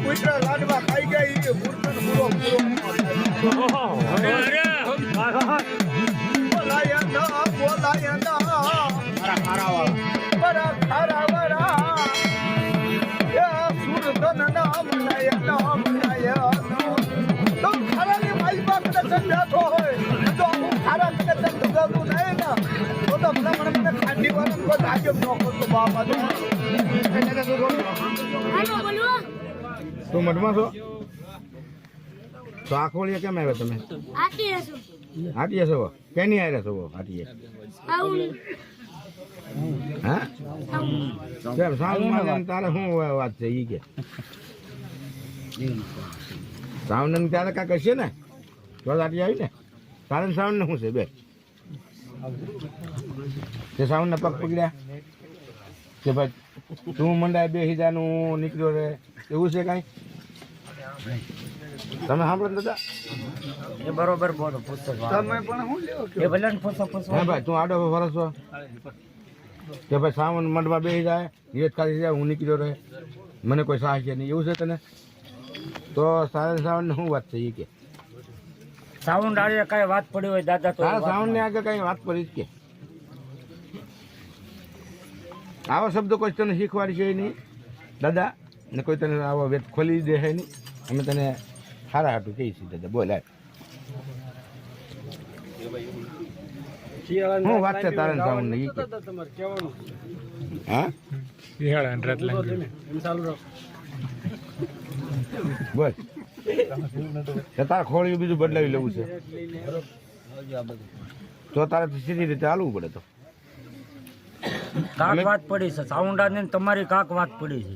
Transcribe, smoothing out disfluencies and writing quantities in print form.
કુતરા લાડવા ખાઈ ગયા એ મૂર્તન પૂરો તું મઠમાં છો તો આખોળીએ કેમ આવ્યા તમે? હાટીએ છો કેની આવ્યા છો હાટીએ? હા કેમ સાઉન્ડમાં તારે શું વાત છે ઈ કે સાઉન્ડ ત્યારે કાંઈક હશે ને તો હાટી આવી ને તારે સાઉન્ડ ને શું છે બે તે સાઉન્ડ ના પગ પકડ્યા કે ભાઈ તું મંડાય બે હિજાનું નીકળ્યો રે એવું છે કાંઈ તમે સાંભળો દાદા એ બરોબર બોલો પૂછો તમે પણ હું લેવો એ ભલે પૂછો હા ભાઈ તું આડો ફરસ છો કે ભાઈ સાવન મંડમાં બેસી જાય નિયત ખાલી જાય હું નીકળ્યો રહે મને કોઈ સાહસ નહીં એવું છે તને તો સારા સાવન ને શું વાત છે એ કે સાઉન્ડ આડે કઈ વાત પડી હોય દાદા તો તારા સાવન ને આગળ કઈ વાત કરી કે આવો શબ્દો કોઈ તને શીખવાડી છે નહીં દાદા ને કોઈ તને આવો વેત ખોલી દે છે નહીં અમે તને સારા હાટું કહીએ છીએ દાદા બોલ શું વાત છે તારે સાવન ને ઈ કે હા બોલ તારે ખોળ્યું બીજું બદલાવી લેવું છે તો તારે સીધી રીતે હાલવું પડે તો કાક વાત પડી છે સાઉન્ડ ને તમારી કાક વાત પડી છે